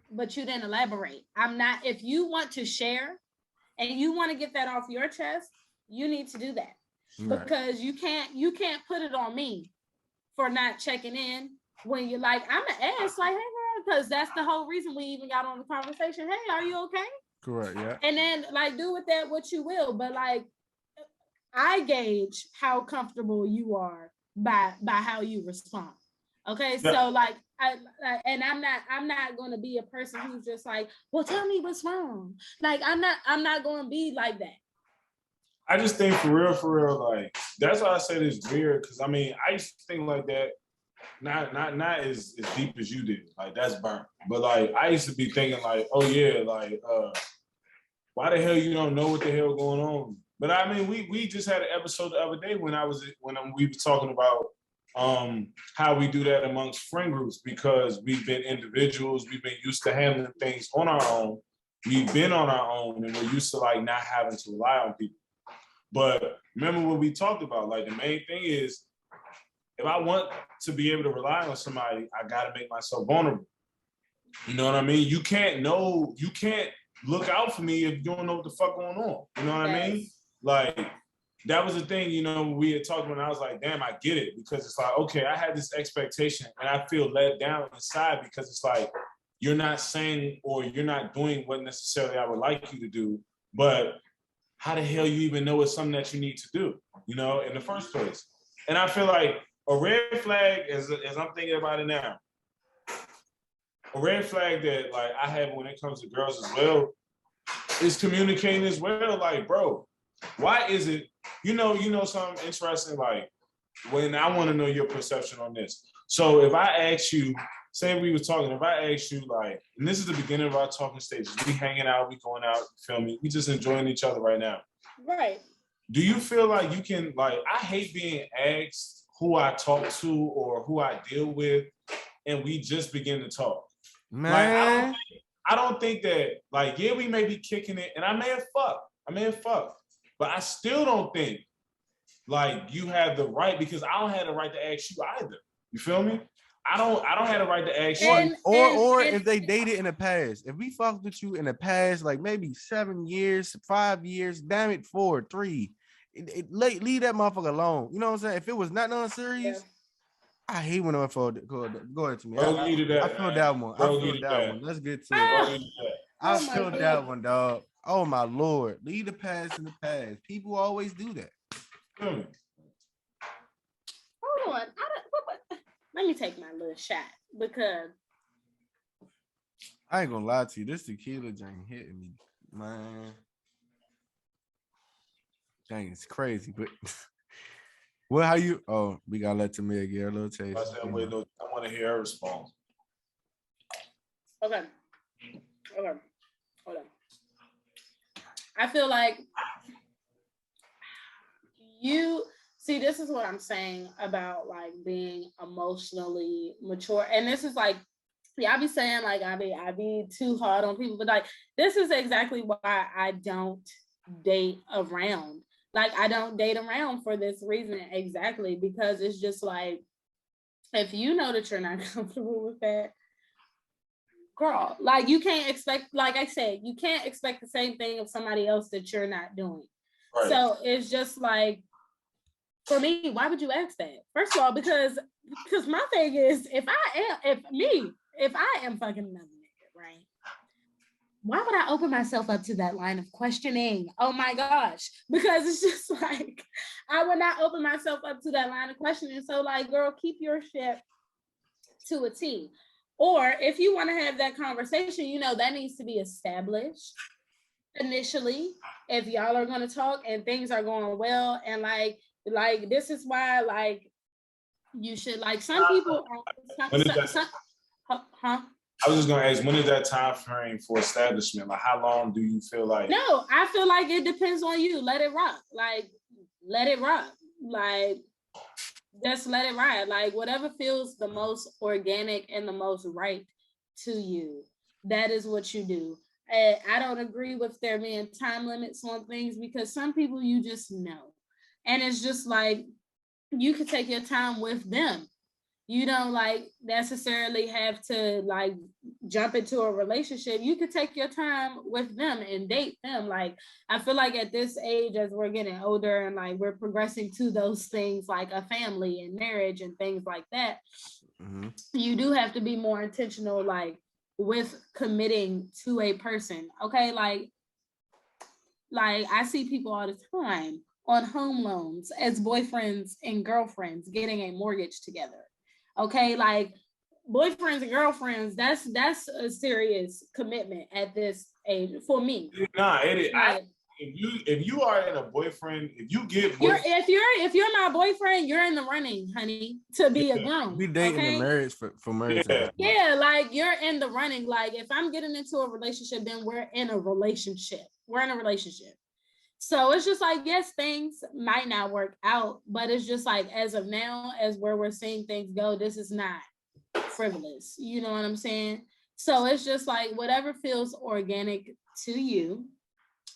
but you didn't elaborate. I'm not, if you want to share and you want to get that off your chest, you need to do that. Right. Because you can't put it on me for not checking in when you're like, I'm an ass, like, hey girl, because that's the whole reason we even got on the conversation. Hey, are you okay? Correct, yeah. And then like do with that what you will, but like I gauge how comfortable you are by how you respond. Okay, yeah. So like and I'm not going to be a person who's just like, well, tell me what's wrong. Like I'm not going to be like that. I just think for real, like that's why I said it's weird because I mean I used to think like that, not as deep as you did. Like that's burnt, but like I used to be thinking like, oh yeah, like why the hell you don't know what the hell going on? But I mean, we just had an episode the other day when we were talking about how we do that amongst friend groups because we've been individuals, we've been used to handling things on our own, we've been on our own, and we're used to like not having to rely on people. But remember what we talked about, like the main thing is if I want to be able to rely on somebody, I gotta make myself vulnerable. You know what I mean? You can't look out for me if you don't know what the fuck going on. You know what I mean? Like, that was the thing, we had talked about, and I was like, damn, I get it. Because it's like, okay, I had this expectation, and I feel let down inside because it's like, you're not saying or you're not doing what necessarily I would like you to do, but how the hell you even know it's something that you need to do, in the first place? And I feel like a red flag, as I'm thinking about it now, a red flag that like I have when it comes to girls as well is communicating as well. Like, bro, why is it, something interesting, like when I want to know your perception on this. So if I ask you, say we were talking, if I ask you like, and this is the beginning of our talking stages, we hanging out, we going out, feel me? We just enjoying each other right now. Right. Do you feel like you can, like, I hate being asked who I talk to or who I deal with, and we just begin to talk. Man. Like, I don't think that, like, yeah, we may be kicking it, and I may have fucked, but I still don't think, like, you have the right, because I don't have the right to ask you either. You feel me? I don't have the right to ask you. Or if they dated in the past. If we fucked with you in the past, like maybe 7 years, 5 years, damn it, 4, 3. Leave that motherfucker alone. You know what I'm saying? If it was not nothing serious, I hate when I'm for go ahead to me. I feel that one. I feel that one. Let's get to it. I feel that one, dog. Oh my Lord. Leave the past in the past. People always do that. Hold on. Let me take my little shot because I ain't gonna lie to you. This tequila drink hitting me, man. Dang, it's crazy, but well, how you? Oh, we gotta let Timia get a little taste. I want to hear her response. Okay. Hold on. I feel like see, this is what I'm saying about like being emotionally mature. And this is like y'all be saying like I be too hard on people, but like this is exactly why I don't date around. Like I don't date around for this reason exactly, because it's just like if you know that you're not comfortable with that, girl, like you can't expect, like I said, you can't expect the same thing of somebody else that you're not doing. Right. So it's just like, for me, why would you ask that? First of all, because my thing is, if I am fucking another nigga, right? Why would I open myself up to that line of questioning? Oh my gosh. Because it's just like, I would not open myself up to that line of questioning. So like, girl, keep your shit to a T. Or if you want to have that conversation, you know, that needs to be established initially. If y'all are going to talk and things are going well, and like this is why like you should, like, some people I was just gonna ask, when is that time frame for establishment? Like, how long do you feel like? No, I feel like it depends on you. Let it rock. Like, let it rock. Like, just let it ride. Like, whatever feels the most organic and the most right to you, that is what you do. And I don't agree with there being time limits on things, because some people you just know. And it's just like, you could take your time with them. You don't like necessarily have to like jump into a relationship. You could take your time with them and date them. Like, I feel like at this age, as we're getting older and like we're progressing to those things like a family and marriage and things like that, you do have to be more intentional, like with committing to a person. Okay, like I see people all the time on home loans as boyfriends and girlfriends getting a mortgage together. Okay, like boyfriends and girlfriends, that's a serious commitment at this age for me. Nah, it is. Like, if you are in a boyfriend, if you get if you're my boyfriend, you're in the running, honey, to be a groom. We dating in marriage for marriage. Yeah, like you're in the running. Like if I'm getting into a relationship, then we're in a relationship. So it's just like, yes, things might not work out, but it's just like, as of now, as where we're seeing things go, this is not frivolous. You know what I'm saying? So it's just like, whatever feels organic to you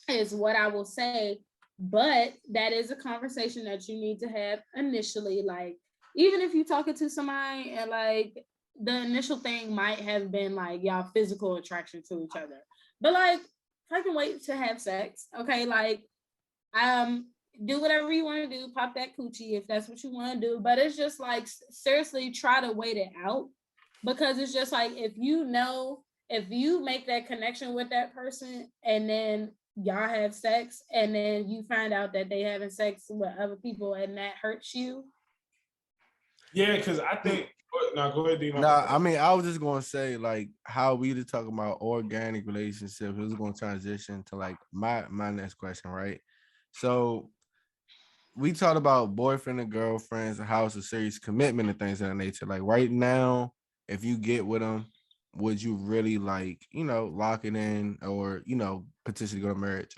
is what I will say. But that is a conversation that you need to have initially. Like, even if you're talking to somebody and like the initial thing might have been like y'all physical attraction to each other, but like, I can wait to have sex. Okay, like, do whatever you want to do, pop that coochie if that's what you want to do. But it's just like, seriously, try to wait it out, because it's just like, if you make that connection with that person and then y'all have sex and then you find out that they having sex with other people and that hurts you. Yeah, because I think. No, go ahead, Dino. Nah, I mean, I was just gonna say, like, how we just talking about organic relationships. It was gonna transition to like my next question, right? So we talked about boyfriend and girlfriends and how it's a serious commitment and things of that nature. Like right now, if you get with them, would you really like, lock it in, or, potentially go to marriage?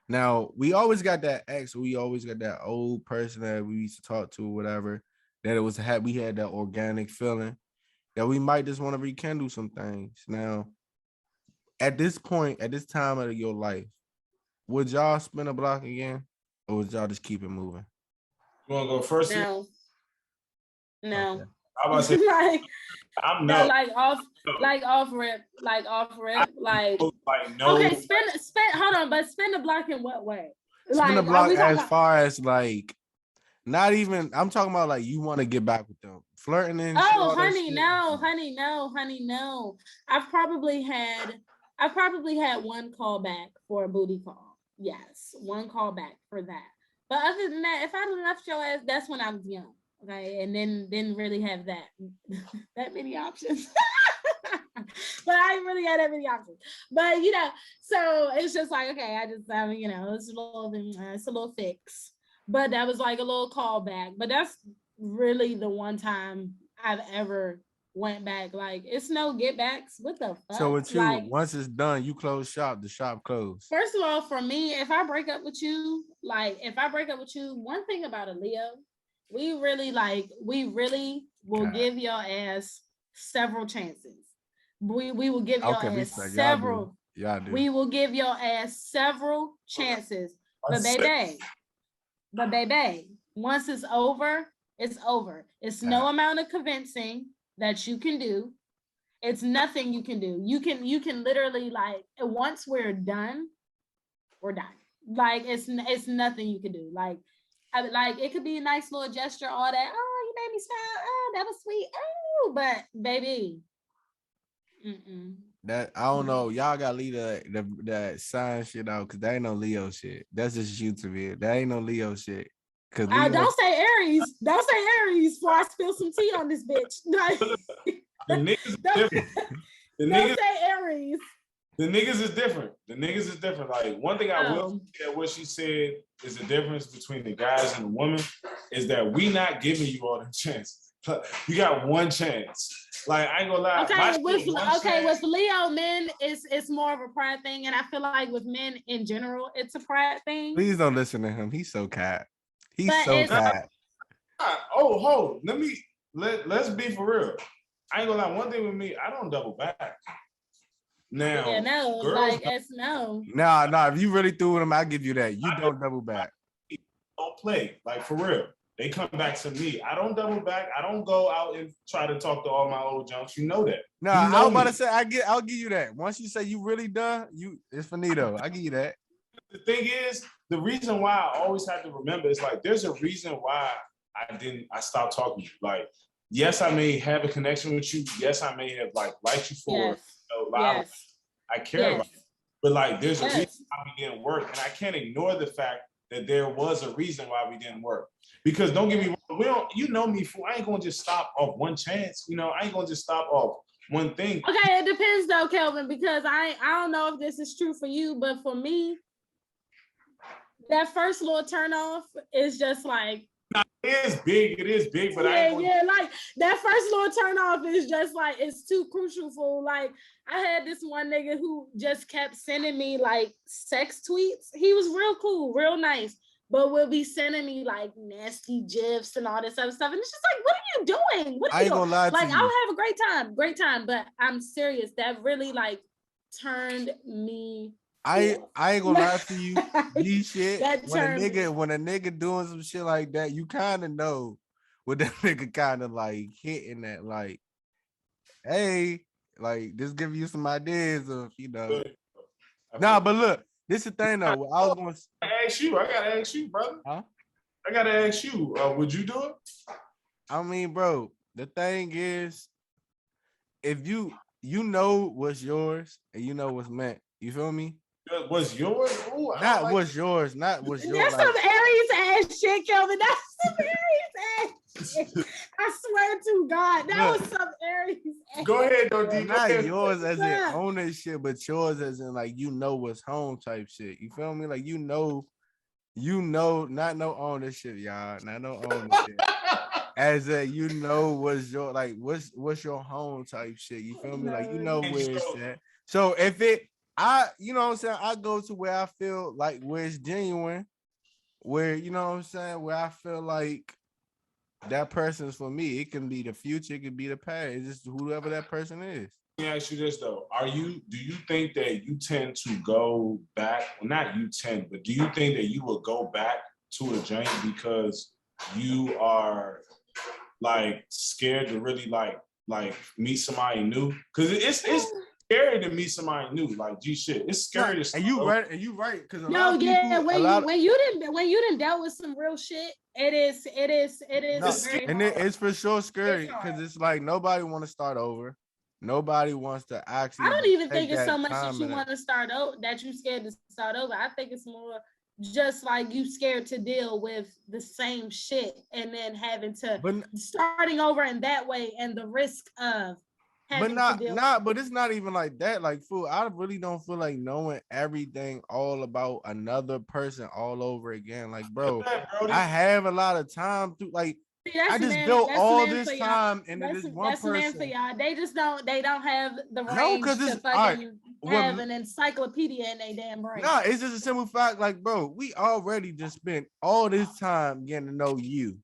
Now, we always got that ex, we always got that old person that we used to talk to, whatever, that we had that organic feeling that we might just want to rekindle some things. Now, at this point, at this time of your life, would y'all spin a block again, or would y'all just keep it moving? You want to go first? No. Okay. I was about to say, like, I'm no. Like off rip. No. Okay, hold on, but spin the block in what way? Spin the block as far as like, not even, I'm talking about like you want to get back with them, flirting and honey, no. I've probably had one call back for a booty call. Yes, one call back for that. But other than that, if I left your ass, that's when I was young. Okay, and then didn't really have that many options. But I didn't really have that many options. But so it's just like, okay, it's a little fix. But that was like a little callback. But that's really the one time I've ever went back. Like, it's no get backs. What the fuck? So with you, like, once it's done, you close shop, the shop closed. First of all, for me, if I break up with you, one thing about a Leo, we really will give your ass several chances. We will give your ass respect. several. Y'all do. We will give your ass several chances. But baby, once it's over, it's over. It's no amount of convincing that you can do. It's nothing you can do. You can literally, like, once we're done, we're done. Like, it's nothing you can do. Like it could be a nice little gesture, all that. Oh, you made me smile. Oh, that was sweet. Oh, but baby, that I don't know. Y'all gotta leave that sign shit out because that ain't no Leo shit. That's just you to me. That ain't no Leo shit. Cause Leo, don't say Aries. Don't say Aries before I spill some tea on this bitch. The niggas different. Don't say Aries. The niggas is different. Like, one thing I will say that what she said is the difference between the guys and the women is that we not giving you all the chances. You got one chance. Like, I ain't gonna lie. With Leo men, it's more of a pride thing, and I feel like with men in general, it's a pride thing. Please don't listen to him. He's so cat. Oh, let's be for real. I ain't gonna lie. One thing with me, I don't double back. Now, it's no. Nah. If you really threw with him, I'll give you that. You don't double back. Don't play, like, for real. They come back to me. I don't double back. I don't go out and try to talk to all my old junks. You know that. No, I was about to say I'll give you that. Once you say you really done, it's finito. I give you that. The thing is, the reason why I always have to remember is, like, there's a reason why I stopped talking to you. Like, yes, I may have a connection with you. Yes, I may have, like, liked you for I care about you. But, like, there's a reason why we didn't work. And I can't ignore the fact that there was a reason why we didn't work. Because don't get me wrong, you know me, fool. I ain't gonna just stop off one chance. You know, I ain't gonna just stop off one thing. Okay, it depends though, Kelvin, because I don't know if this is true for you, but for me, that first little turn off is just like, it is big, but like that first little turn off is just like, it's too crucial for, like, I had this one nigga who just kept sending me like sex tweets. He was real cool, real nice, but will be sending me like nasty gifs and all this other stuff. And it's just like, what are you doing? What are you doing? Gonna lie to like, you. I'll have a great time, but I'm serious. That really, like, turned me I ain't gonna lie to you. These shit, when a nigga doing some shit like that, you kind of know what that nigga kind of like hitting at, like, hey, like, just give you some ideas of, you know. Nah, but look, this is the thing though. I gotta ask you, brother. Huh? I gotta ask you, would you do it? I mean, bro, the thing is, if you know what's yours and you know what's meant, you feel me? Was yours? Ooh, not what's yours. Not what's yours. That's some Aries ass shit, Kelvin. That's some Aries ass shit. I swear to God, that was some Aries ass. Go ahead, though, D. Not yours as in ownership, but yours as in, like, you know what's home type shit. You feel me? Like, you know, not no ownership, y'all. Not no ownership. As a, you know what's your, like, what's your home type shit. You feel me? Like, you know where it's at. So if you know what I'm saying, I go to where I feel like where it's genuine, where, you know what I'm saying, where I feel like that person's for me. It can be the future, it can be the past. It's just whoever that person is. Let me ask you this though. Do you think that you tend to go back? Well, not you tend, but do you think that you will go back to a joint because you are, like, scared to really like meet somebody new? Because it's scary to meet somebody new. Like, G shit, it's scary to. And you right. Because when you didn't dealt with some real shit, it is. And it's for sure scary because it's like nobody want to start over. Nobody wants to actually. I don't even think it's so much that you want to start over, that you scared to start over. I think it's more just like you scared to deal with the same shit and then having to starting over in that way and the risk of. But it's not even like that. Like, fool, I really don't feel like knowing everything all about another person all over again. Like, bro, I have a lot of time to, like, I just built all this time into this one person. That's for y'all. They don't have the range to fucking have an encyclopedia in their damn brain. Nah, it's just a simple fact. Like, bro, we already just spent all this time getting to know you.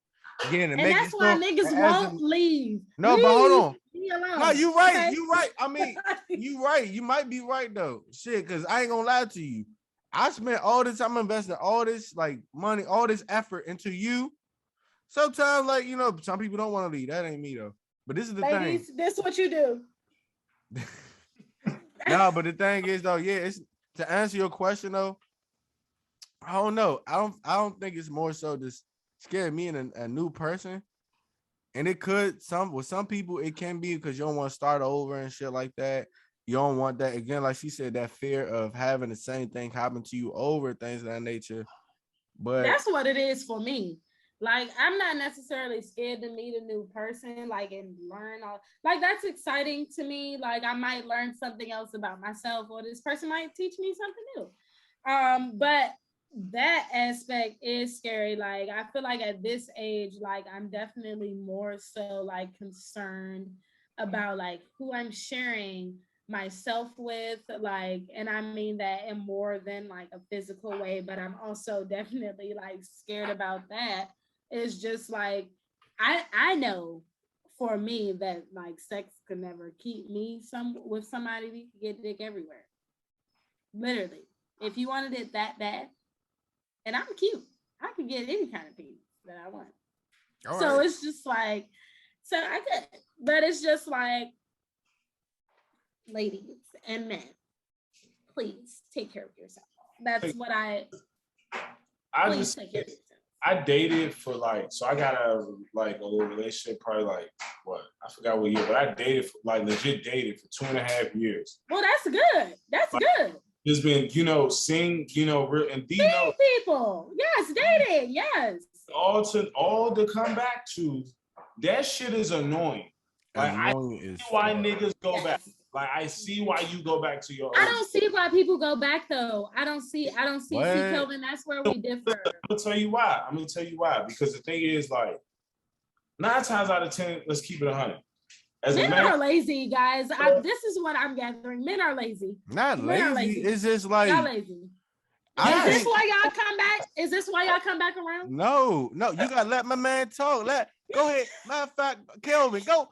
And that's why niggas won't leave. No, but hold on. me alone. No, you right. Okay? You right. I mean, you right. You might be right though. Shit, because I ain't gonna lie to you. I spent all this time investing all this like money, all this effort into you. Sometimes, like, you know, some people don't want to leave. That ain't me though. But this is the Ladies, thing. this is what you do. No, but the thing is though, yeah, it's to answer your question though. I don't know. I don't think it's more so just scare me and a new person. And it could with some people it can be because you don't want to start over and shit like that. You don't want that again, like she said, that fear of having the same thing happen to you over, things of that nature. But that's what it is for me. Like, I'm not necessarily scared to meet a new person, like, and learn all. Like, that's exciting to me. Like, I might learn something else about myself, or this person might teach me something new. But that aspect is scary. Like, I feel like at this age, like, I'm definitely more so like concerned about like who I'm sharing myself with, like, and I mean that in more than like a physical way, but I'm also definitely like scared about that. It's just like I know for me that like sex could never keep me with somebody who can get dick everywhere. Literally. If you wanted it that bad, and I'm cute, I could get any kind of penis that I want. All so right. It's just like, so I could, but it's just like, ladies and men, please take care of yourself. That's what I just take care of yourself. I dated for like, so I got a little relationship probably like what, I forgot what year, but I dated for like legit dated for 2.5 years. Well, that's good. That's like, good. There's been, seeing, real and seeing people. Yes, dating. Yes. All to come back to, that shit is annoying. Like, I see why niggas go back. Like, I see why you go back to your I don't see why people go back though. I don't see. What? See, Kelvin, that's where we differ. I'm gonna tell you why. Because the thing is, like, 9 times out of 10, let's keep it 100. Men are lazy, guys. This is what I'm gathering. Men are lazy. Not lazy. It's just like y'all lazy. Is this why y'all come back? Is this why y'all come back around? No. You gotta let my man talk. Go ahead. Matter of fact, Kelvin, go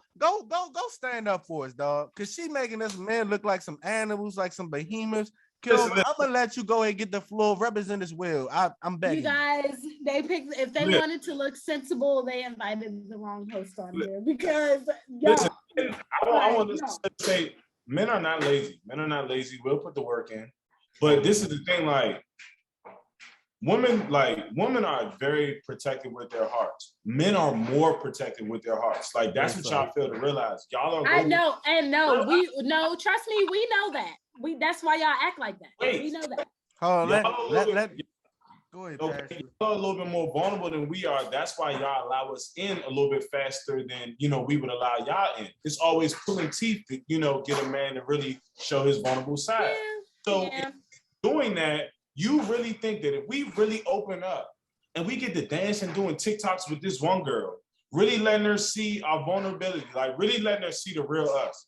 stand up for us, dog. Cause she making us men look like some animals, like some behemoths. Kelvin, I'm gonna let you go ahead and get the floor, represent this well. I'm begging. You guys, they picked. If they wanted to look sensible, they invited the wrong host on here because listen, I want to say, men are not lazy. Men are not lazy. We'll put the work in. But this is the thing, like, women are very protective with their hearts. Men are more protective with their hearts. Like, that's what y'all fail to realize. Y'all are. I know, and no, trust me, we know that. That's why y'all act like that. Wait. We know that. Oh, go ahead. Okay, y'all are a little bit more vulnerable than we are. That's why y'all allow us in a little bit faster than we would allow y'all in. It's always pulling teeth to get a man to really show his vulnerable side. If doing that, you really think that if we really open up and we get to dance and doing TikToks with this one girl, really letting her see our vulnerability, like really letting her see the real us.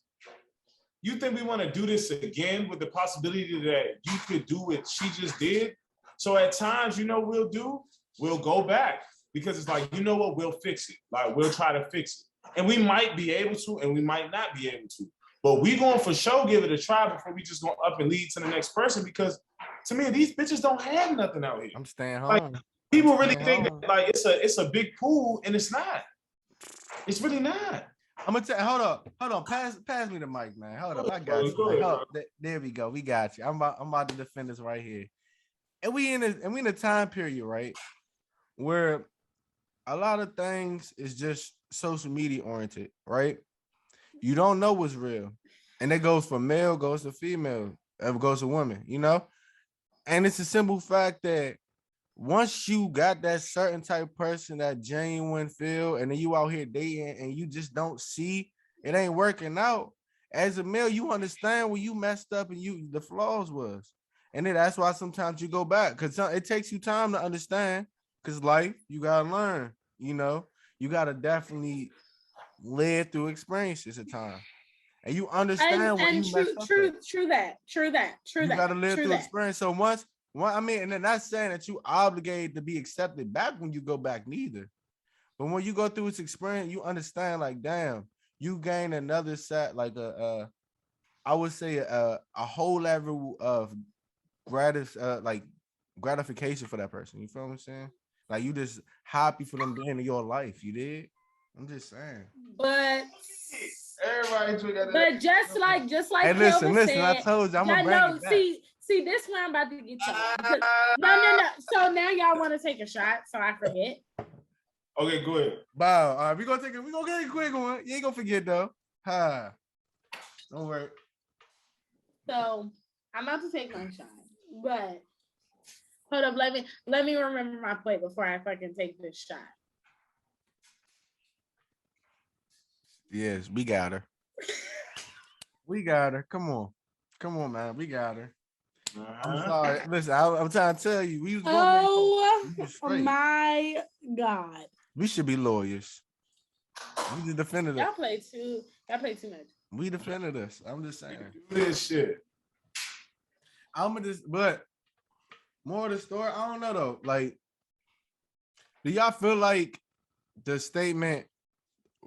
You think we want to do this again with the possibility that you could do what she just did? So at times, we'll go back because it's like, we'll fix it. Like, we'll try to fix it. And we might be able to, and we might not be able to. But we going for sure give it a try before we just go up and lead to the next person, because to me, these bitches don't have nothing out here. I'm staying home. Like, people really think that like it's a big pool, and it's not. It's really not. I'm gonna tell. Hold on. Pass me the mic, man. Hold up, I got you. There we go. We got you. I'm about to defend this right here. And we in a time period, right, where a lot of things is just social media oriented, right? You don't know what's real, and it goes from male, goes to female, it goes to women, And it's a simple fact that once you got that certain type of person, that genuine feel, and then you out here dating and you just don't see it ain't working out, as a male, you understand where you messed up and the flaws was. And then that's why sometimes you go back, because it takes you time to understand, because life, you got to learn, you got to definitely live through experiences at times. And you understand what you messed up. True that. You got to live through experience. So and then not saying that you obligated to be accepted back when you go back neither. But when you go through this experience, you understand like, damn, you gain another set, like I would say a whole level of gratification for that person. You feel what I'm saying? Like you just happy for them being in your life. You did? I'm just saying. But everybody but just like hey, Kelvin listen, said, I told you I'm gonna bring it back. See, this one I'm about to get y'all. No. So now y'all want to take a shot, so I forget. Okay, go ahead. Wow. All right, we gonna get a quick one. You ain't gonna forget though. Don't worry. So I'm about to take my shot, but hold up, let me remember my plate before I fucking take this shot. Yes, we got her. We got her. Come on, man. We got her. I'm sorry. Listen, I'm trying to tell you, we was going. My God. We should be lawyers. We just defended us. Y'all play too much. We defended us. I'm just saying. This shit. But more of the story, I don't know though. Like, do y'all feel like the statement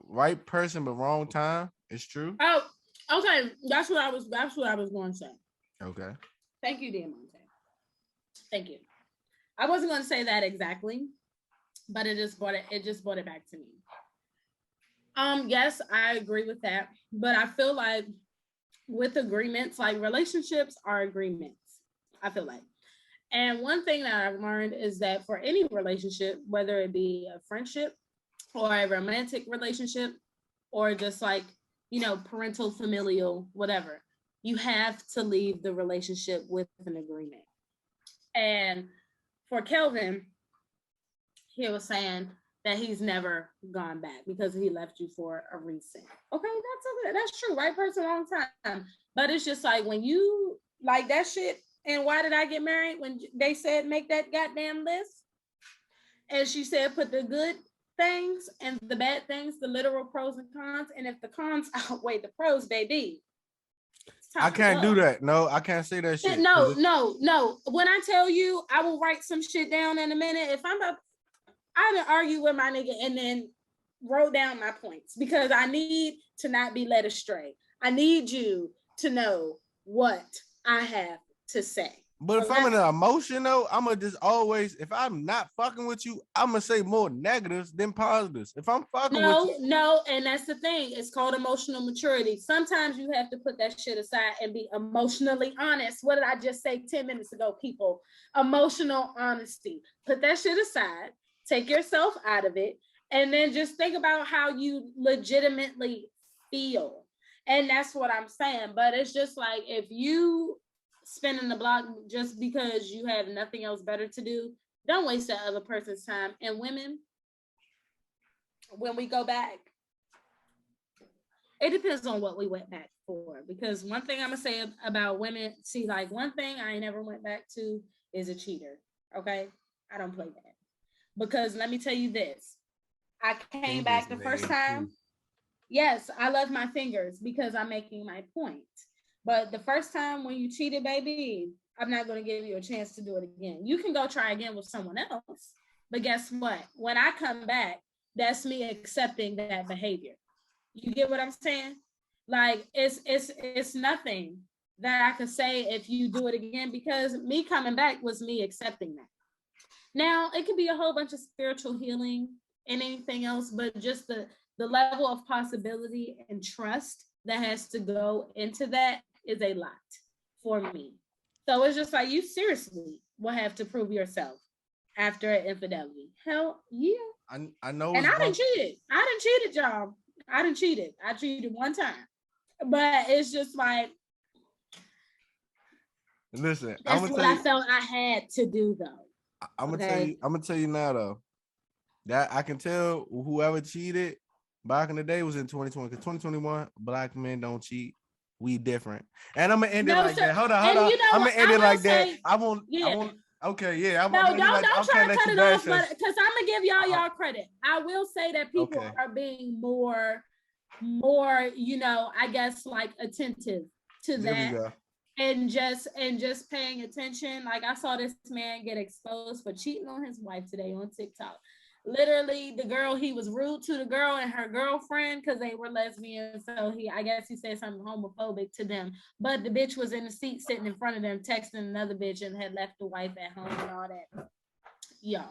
right person but wrong time is true? Oh, okay. That's what I was going to say. Okay. Thank you, Diamante. Thank you. I wasn't going to say that exactly, but it just brought it back to me. Yes, I agree with that, but I feel like with agreements, like relationships are agreements, I feel like. And one thing that I've learned is that for any relationship, whether it be a friendship or a romantic relationship or just like, parental, familial, whatever, you have to leave the relationship with an agreement. And for Kelvin, he was saying that he's never gone back because he left you for a reason. Okay, that's true. Right person, wrong time. But it's just like when you like that shit. And why did I get married? When they said make that goddamn list, and she said put the good things and the bad things, the literal pros and cons. And if the cons outweigh the pros, baby, I can't do that. No, I can't say that shit. No. When I tell you, I will write some shit down in a minute. If I didn't argue with my nigga and then wrote down my points because I need to not be led astray. I need you to know what I have to say. But if I'm in an emotion though, I'm gonna just always, if I'm not fucking with you, I'm gonna say more negatives than positives. If I'm fucking with you. No, and that's the thing. It's called emotional maturity. Sometimes you have to put that shit aside and be emotionally honest. What did I just say 10 minutes ago, people? Emotional honesty. Put that shit aside, take yourself out of it, and then just think about how you legitimately feel. And that's what I'm saying. But it's just like if you spinning the block just because you have nothing else better to do, don't waste that other person's time. And women, when we go back, it depends on what we went back for. Because one thing I'm gonna say about women, like one thing I ain't never went back to is a cheater. Okay, I don't play that. Because let me tell you this, I came back the first time. Yes, I love my fingers because I'm making my point. But the first time when you cheated, baby, I'm not going to give you a chance to do it again. You can go try again with someone else. But guess what? When I come back, that's me accepting that behavior. You get what I'm saying? Like, it's nothing that I could say if you do it again, because me coming back was me accepting that. Now, it could be a whole bunch of spiritual healing and anything else, but just the level of possibility and trust that has to go into that is a lot for me. So it's just like you seriously will have to prove yourself after an infidelity. Hell yeah. I know. And I done cheated, y'all. I cheated one time. But it's just like, listen, that's what I felt I had to do though. I'm gonna tell you now though, that I can tell whoever cheated back in the day was in 2020, because 2021, black men don't cheat. We different. And I'm gonna end it like that. Hold on. I'm gonna end it like that. I won't. Okay, yeah. Don't try to cut it off, because I'm gonna give y'all credit. I will say that people are being more, I guess, like attentive to that. And just paying attention. Like I saw this man get exposed for cheating on his wife today on TikTok. literally the girl, he was rude to the girl and her girlfriend because they were lesbians. So I guess he said something homophobic to them. But the bitch was in the seat sitting in front of them, texting another bitch and had left the wife at home and all that. Y'all.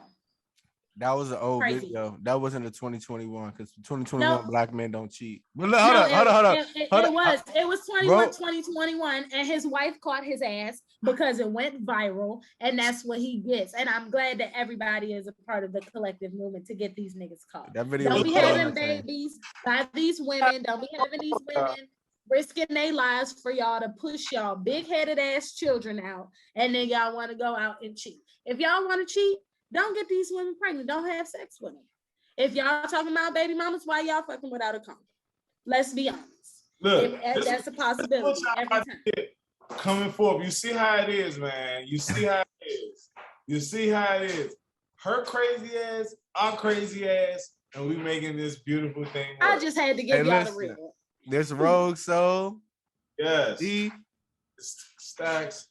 That was an old Crazy. video. That wasn't the 2021 because 2021 Nope. black men don't cheat. But look, hold on. It was 2021, and his wife caught his ass because it went viral, and that's what he gets. And I'm glad that everybody is a part of the collective movement to get these niggas caught. That video don't be was having babies by these women. Don't be having these women risking their lives for y'all to push y'all big-headed ass children out, and then y'all want to go out and cheat. If y'all want to cheat, don't get these women pregnant. Don't have sex with them. If y'all talking about baby mamas, why y'all fucking without a condom? Let's be honest. Look, That's a possibility every time. Coming forth, you see how it is, man. You see how it is. Her crazy ass, our crazy ass, and we making this beautiful thing work. I just had to give y'all the real. There's Rogue Soul. Yes. E. Stacks.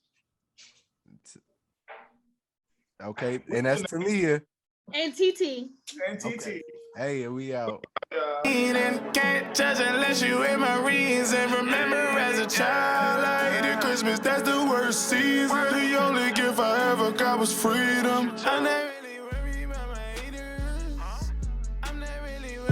Okay, and that's Timia. And TT. Okay. Hey, we out. And can't judge unless you in my reason. Remember as a child, I hated Christmas, that's the worst season. The only gift I ever got was freedom. I never